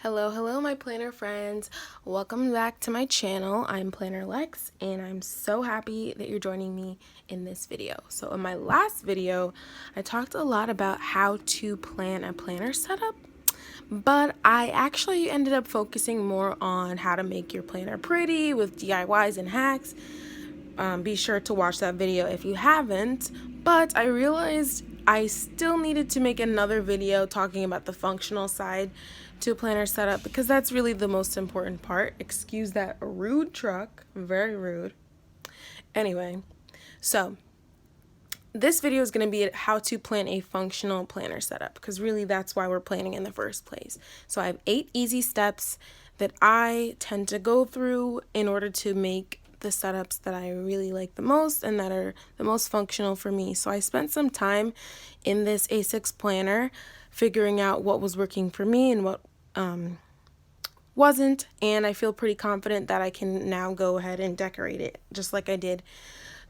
Hello, my planner friends. Welcome back to my channel. I'm Planner Lex, and I'm so happy that you're joining me in this video. So in my last video, I talked a lot about how to plan a planner setup, but I actually ended up focusing more on how to make your planner pretty with DIYs and hacks. Be sure to watch that video if you haven't, but I realized I still needed to make another video talking about the functional side to a planner setup because that's really the most important part. Excuse that rude truck, very rude. Anyway, so this video is going to be how to plan a functional planner setup because really that's why we're planning in the first place. So I have 8 easy steps that I tend to go through in order to make the setups that I really like the most and that are the most functional for me. So I spent some time in this A6 planner figuring out what was working for me and what wasn't, and I feel pretty confident that I can now go ahead and decorate it just like I did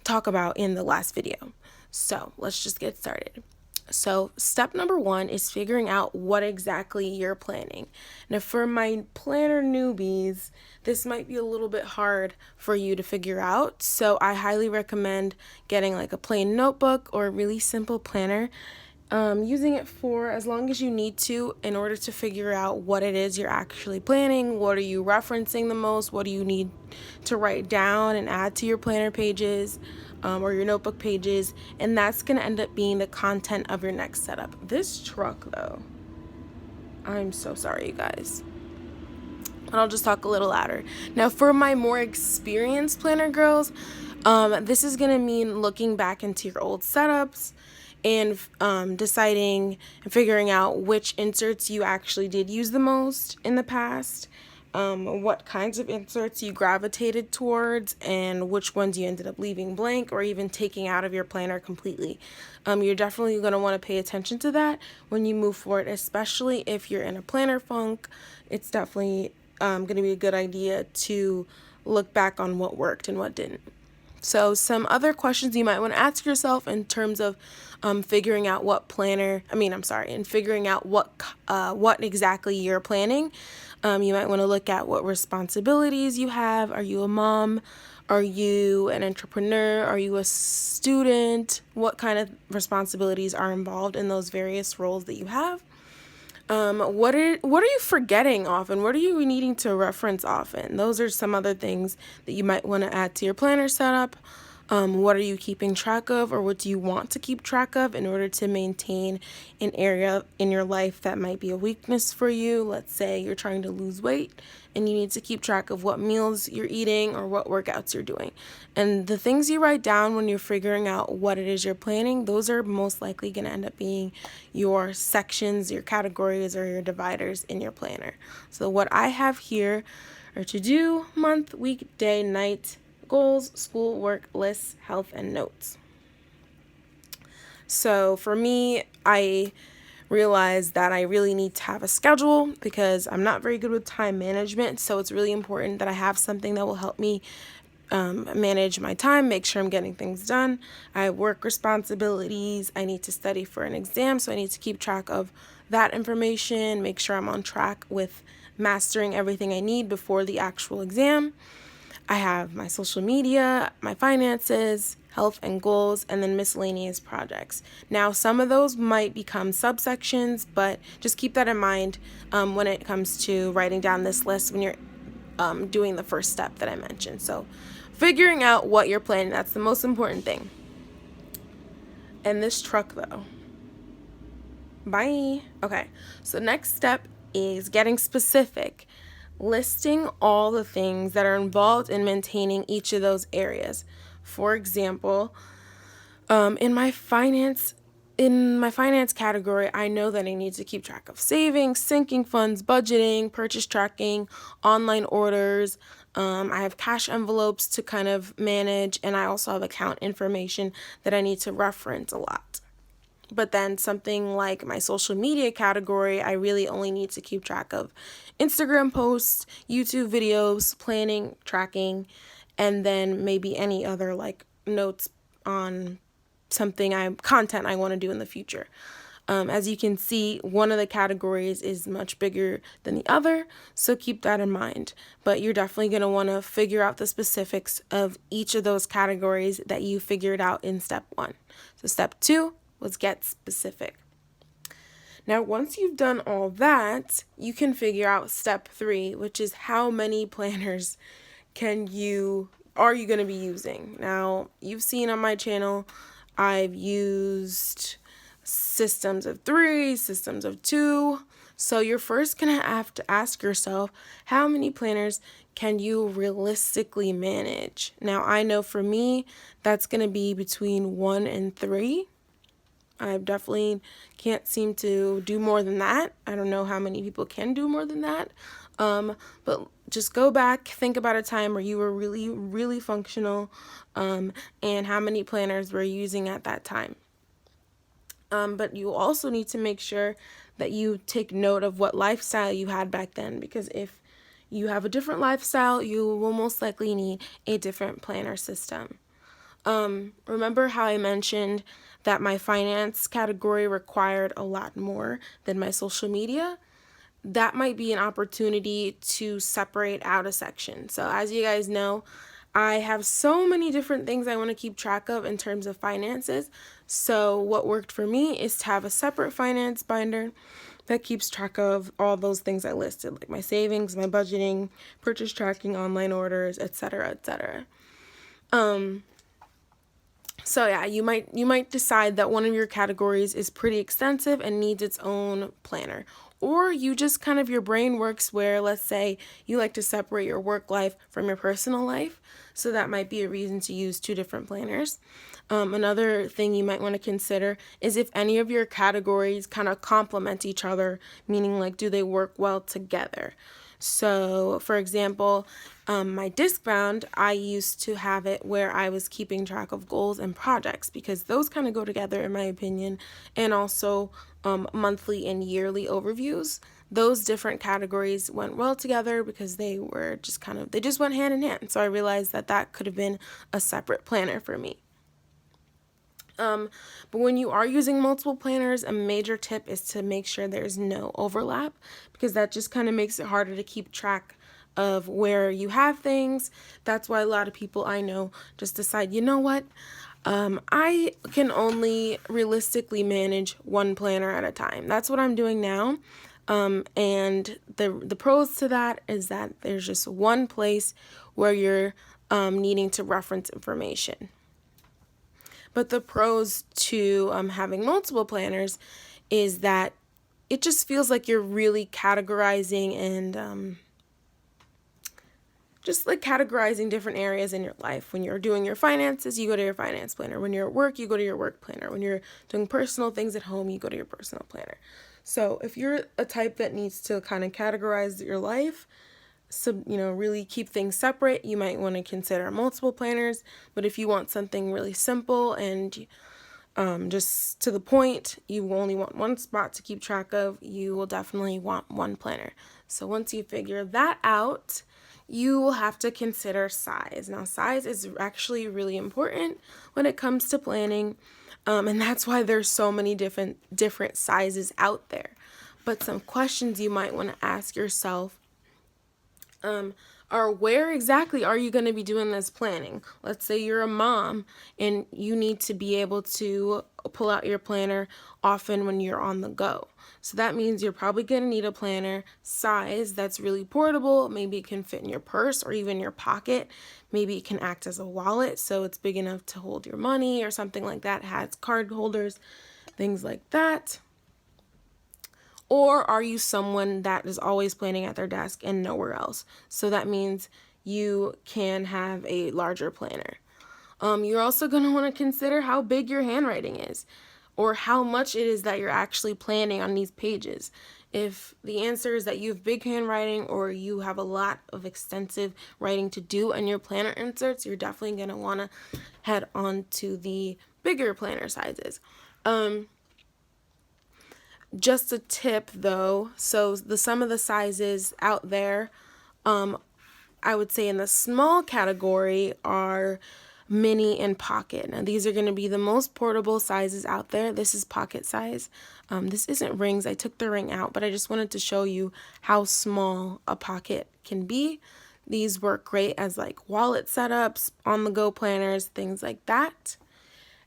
talk about in the last video. So let's just get started. So step number 1 is figuring out what exactly you're planning. Now for my planner newbies, this might be a little bit hard for you to figure out. So I highly recommend getting like a plain notebook or a really simple planner. Using it for as long as you need to in order to figure out what it is you're actually planning, what are you referencing the most, what do you need to write down and add to your planner pages or your notebook pages, and that's going to end up being the content of your next setup. This truck though, I'm so sorry you guys. And I'll just talk a little louder. Now for my more experienced planner girls, this is going to mean looking back into your old setups and deciding and figuring out which inserts you actually did use the most in the past, what kinds of inserts you gravitated towards, and which ones you ended up leaving blank or even taking out of your planner completely. You're definitely going to want to pay attention to that when you move forward, especially if you're in a planner funk. It's definitely going to be a good idea to look back on what worked and what didn't. So some other questions you might want to ask yourself in terms of figuring out and figuring out what exactly you're planning. You might want to look at what responsibilities you have. Are you a mom? Are you an entrepreneur? Are you a student? What kind of responsibilities are involved in those various roles that you have? What are you forgetting often? What are you needing to reference often? Those are some other things that you might want to add to your planner setup. What are you keeping track of, or what do you want to keep track of in order to maintain an area in your life that might be a weakness for you? Let's say you're trying to lose weight and you need to keep track of what meals you're eating or what workouts you're doing. And the things you write down when you're figuring out what it is you're planning, those are most likely going to end up being your sections, your categories, or your dividers in your planner. So what I have here are to-do, month, week, day, night, goals, school, work, lists, health, and notes. So for me, I realized that I really need to have a schedule because I'm not very good with time management. So it's really important that I have something that will help me manage my time, make sure I'm getting things done. I have work responsibilities. I need to study for an exam, so I need to keep track of that information, make sure I'm on track with mastering everything I need before the actual exam. I have my social media, my finances, health and goals, and then miscellaneous projects. Now, some of those might become subsections, but just keep that in mind when it comes to writing down this list when you're doing the first step that I mentioned. So figuring out what you're planning, that's the most important thing. And this truck though. Bye. Okay, so next step is getting specific. Listing all the things that are involved in maintaining each of those areas. For example, in my finance category, I know that I need to keep track of savings, sinking funds, budgeting, purchase tracking, online orders. I have cash envelopes to kind of manage, and I also have account information that I need to reference a lot. But then something like my social media category, I really only need to keep track of Instagram posts, YouTube videos, planning, tracking, and then maybe any other like notes on content I want to do in the future. As you can see, one of the categories is much bigger than the other, so keep that in mind. But you're definitely going to want to figure out the specifics of each of those categories that you figured out in step 1. So step 2 was get specific. Now, once you've done all that, you can figure out step 3, which is how many planners are you going to be using. Now, you've seen on my channel, I've used systems of 3, systems of 2. So you're first going to have to ask yourself, how many planners can you realistically manage? Now, I know for me, that's going to be between 1 and 3. I definitely can't seem to do more than that. I don't know how many people can do more than that. But just go back, think about a time where you were really, really functional, and how many planners were you using at that time. But you also need to make sure that you take note of what lifestyle you had back then, because if you have a different lifestyle, you will most likely need a different planner system. Remember how I mentioned that my finance category required a lot more than my social media? That might be an opportunity to separate out a section. So as you guys know, I have so many different things I want to keep track of in terms of finances. So what worked for me is to have a separate finance binder that keeps track of all those things I listed, like my savings, my budgeting, purchase tracking, online orders, etc., etc. So yeah, you might decide that one of your categories is pretty extensive and needs its own planner. Or you just kind of, your brain works where, let's say, you like to separate your work life from your personal life. So that might be a reason to use 2 different planners. Another thing you might want to consider is if any of your categories kind of complement each other, meaning like, do they work well together? So, for example, my disc bound, I used to have it where I was keeping track of goals and projects, because those kind of go together in my opinion, and also monthly and yearly overviews. Those different categories went well together because they were just they just went hand in hand. So I realized that that could have been a separate planner for me. But when you are using multiple planners, a major tip is to make sure there's no overlap, because that just kind of makes it harder to keep track of where you have things. That's why a lot of people I know just decide, you know what, I can only realistically manage 1 planner at a time. That's what I'm doing now. And the pros to that is that there's just one place where you're needing to reference information. But the pros to having multiple planners is that it just feels like you're really categorizing and just like categorizing different areas in your life. When you're doing your finances, you go to your finance planner. When you're at work, you go to your work planner. When you're doing personal things at home, you go to your personal planner. So if you're a type that needs to kind of categorize your life, so, really keep things separate, you might want to consider multiple planners. But if you want something really simple and just to the point, you only want one spot to keep track of, you will definitely want 1 planner. So once you figure that out, you will have to consider size. Now, size is actually really important when it comes to planning, and that's why there's so many different sizes out there. But some questions you might want to ask yourself are, where exactly are you going to be doing this planning? Let's say you're a mom and you need to be able to pull out your planner often when you're on the go. So that means you're probably going to need a planner size that's really portable. Maybe it can fit in your purse or even your pocket. Maybe it can act as a wallet, so it's big enough to hold your money or something like that. It has card holders, things like that. Or are you someone that is always planning at their desk and nowhere else? So that means you can have a larger planner. You're also going to want to consider how big your handwriting is, or how much it is that you're actually planning on these pages. If the answer is that you have big handwriting or you have a lot of extensive writing to do in your planner inserts, you're definitely going to want to head on to the bigger planner sizes. Just a tip though, so some of the sizes out there, I would say in the small category are mini, and pocket. Now these are going to be the most portable sizes out there. This is pocket size. This isn't rings. I took the ring out, but I just wanted to show you how small a pocket can be. These work great as like wallet setups, on-the-go planners, things like that.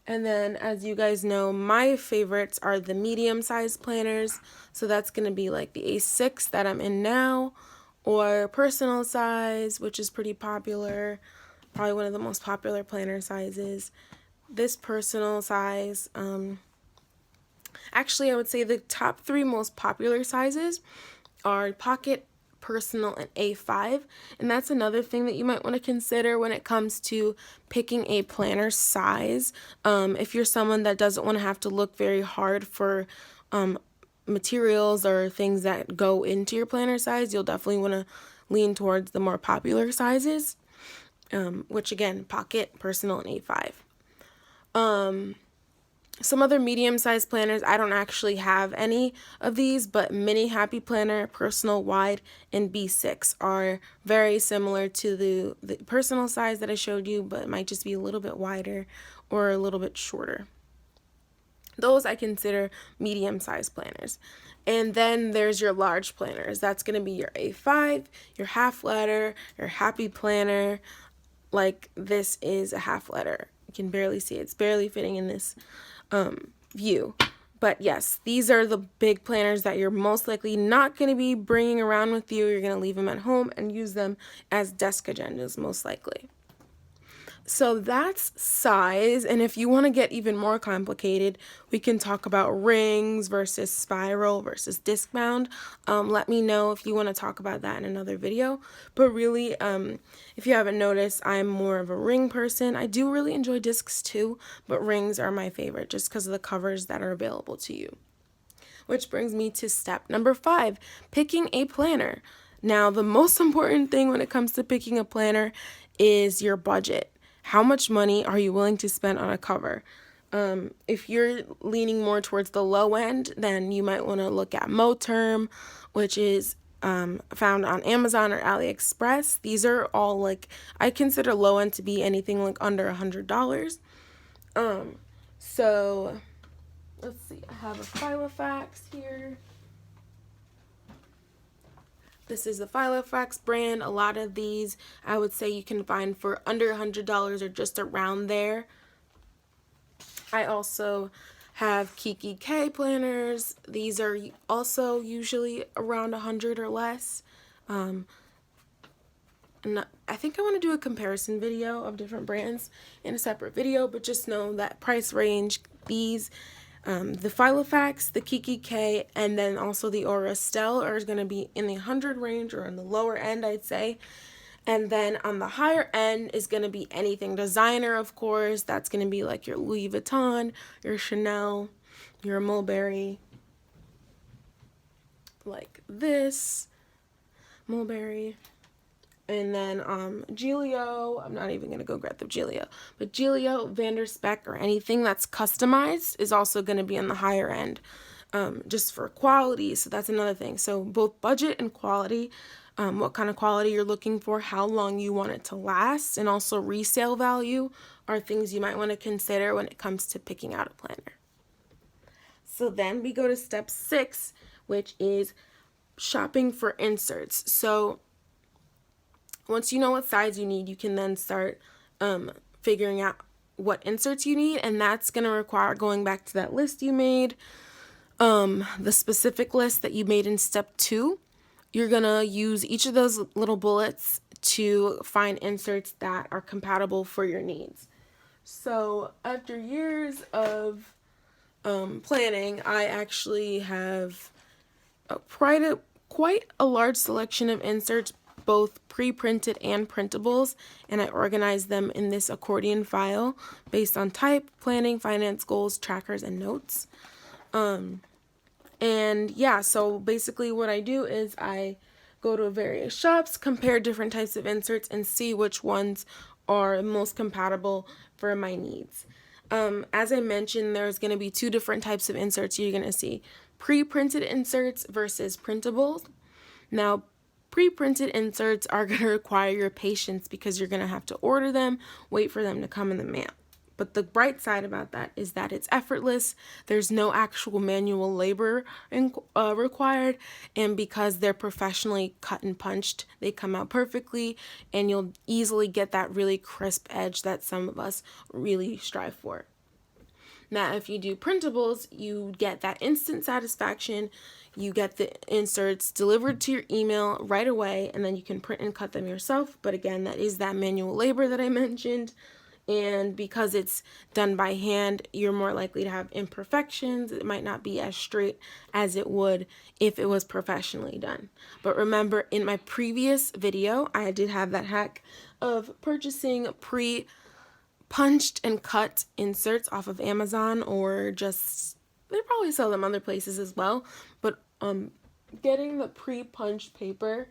And then, as you guys know, my favorites are the medium-sized planners. So that's going to be like the A6 that I'm in now, or personal size, which is pretty popular, probably one of the most popular planner sizes. This personal size, actually I would say the top 3 most popular sizes are pocket, personal, and A5. And that's another thing that you might want to consider when it comes to picking a planner size. If you're someone that doesn't want to have to look very hard for materials or things that go into your planner size, you'll definitely want to lean towards the more popular sizes, which again, pocket, personal, and A5. Some other medium-sized planners, I don't actually have any of these, but Mini Happy Planner, Personal Wide, and B6 are very similar to the personal size that I showed you, but it might just be a little bit wider or a little bit shorter. Those I consider medium-sized planners. And then there's your large planners. That's going to be your A5, your half letter, your Happy Planner. Like this is a half letter. You can barely see it. It's barely fitting in this view. But yes, these are the big planners that you're most likely not going to be bringing around with you. You're going to leave them at home and use them as desk agendas most likely. So that's size, and if you want to get even more complicated, we can talk about rings versus spiral versus disc bound. Let me know if you want to talk about that in another video. But really, if you haven't noticed, I'm more of a ring person. I do really enjoy discs too, but rings are my favorite just because of the covers that are available to you. Which brings me to step number 5, picking a planner. Now, the most important thing when it comes to picking a planner is your budget. How much money are you willing to spend on a cover? If you're leaning more towards the low end, then you might want to look at Moterm, which is found on Amazon or AliExpress. These are all like, I consider low end to be anything like under $100. So let's see, I have a Filofax here. This is the Filofax brand. A lot of these I would say you can find for under $100 or just around there. I also have Kiki K planners. These are also usually around 100 or less. And I think I want to do a comparison video of different brands in a separate video, but just know that price range, these the Filofax, the Kiki K, and then also the Aura Stell are going to be in the 100 range or on the lower end, I'd say. And then on the higher end is going to be anything designer, of course. That's going to be like your Louis Vuitton, your Chanel, your Mulberry, like this, Mulberry. And then Giglio, I'm not even going to go grab the Giglio, but Giglio, Vanderspec, or anything that's customized is also going to be on the higher end, just for quality. So that's another thing. So both budget and quality, what kind of quality you're looking for, how long you want it to last, and also resale value are things you might want to consider when it comes to picking out a planner. So then we go to step 6, which is shopping for inserts. So once you know what size you need, you can then start figuring out what inserts you need, and that's going to require going back to that list you made, the specific list that you made in step 2. You're going to use each of those little bullets to find inserts that are compatible for your needs. So after years of planning, I actually have quite a large selection of inserts, both pre-printed and printables, and I organize them in this accordion file based on type, planning, finance, goals, trackers, and notes. And yeah, so basically what I do is I go to various shops, compare different types of inserts, and see which ones are most compatible for my needs. As I mentioned, there's going to be 2 different types of inserts you're going to see. Pre-printed inserts versus printables. Now, Pre-printed inserts are going to require your patience because you're going to have to order them, wait for them to come in the mail. But the bright side about that is that it's effortless. There's no actual manual labor required. And because they're professionally cut and punched, they come out perfectly, and you'll easily get that really crisp edge that some of us really strive for. Now, if you do printables, you get that instant satisfaction. You get the inserts delivered to your email right away, and then you can print and cut them yourself. But again, that is that manual labor that I mentioned. And because it's done by hand, you're more likely to have imperfections. It might not be as straight as it would if it was professionally done. But remember, in my previous video, I did have that hack of purchasing pre-punched and cut inserts off of Amazon, or just, they probably sell them other places as well. But getting the pre-punched paper,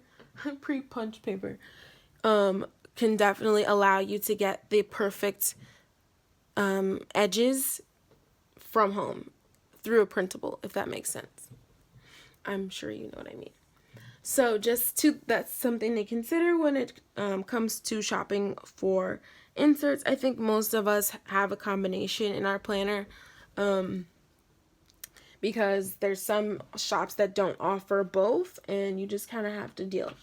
can definitely allow you to get the perfect edges from home through a printable, if that makes sense. I'm sure you know what I mean. So that's something to consider when it comes to shopping for inserts. I think most of us have a combination in our planner, because there's some shops that don't offer both, and you just kind of have to deal.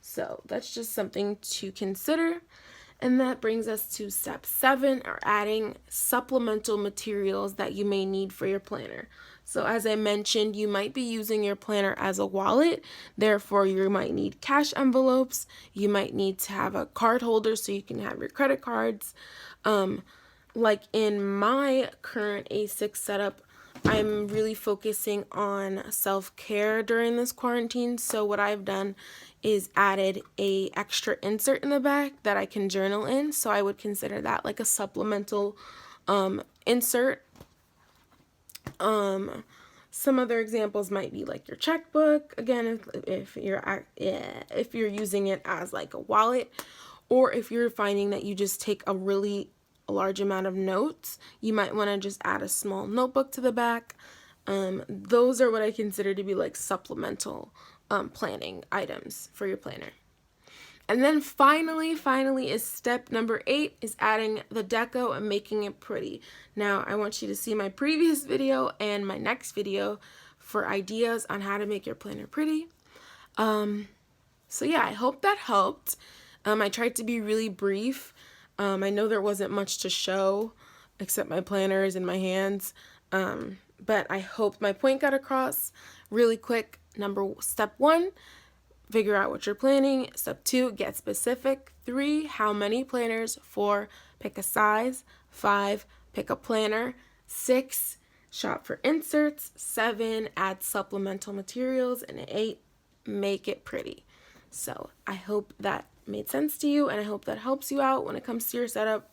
So that's just something to consider. And that brings us to step 7, or adding supplemental materials that you may need for your planner. So as I mentioned, you might be using your planner as a wallet. Therefore, you might need cash envelopes. You might need to have a card holder so you can have your credit cards. Like in my current A6 setup, I'm really focusing on self-care during this quarantine. So what I've done is added a extra insert in the back that I can journal in. So I would consider that like a supplemental insert. Some other examples might be like your checkbook. Again, if you're using it as like a wallet, or if you're finding that you just take a really large amount of notes, you might want to just add a small notebook to the back. Those are what I consider to be like supplemental planning items for your planner. And then finally is step number 8, is adding the deco and making it pretty. Now, I want you to see my previous video and my next video for ideas on how to make your planner pretty. So yeah, I hope that helped. I tried to be really brief. I know there wasn't much to show except my planners and my hands, but I hope my point got across really quick. Step 1, figure out what you're planning. Step 2, get specific. 3, how many planners. 4, pick a size. 5, pick a planner. 6, shop for inserts. 7, add supplemental materials. And 8, make it pretty. So I hope that made sense to you, and I hope that helps you out when it comes to your setup.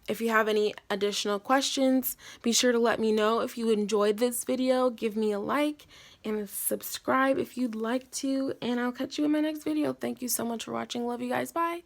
If you have any additional questions, be sure to let me know. If you enjoyed this video, give me a like and subscribe if you'd like to, and I'll catch you in my next video. Thank you so much for watching. Love you guys. Bye.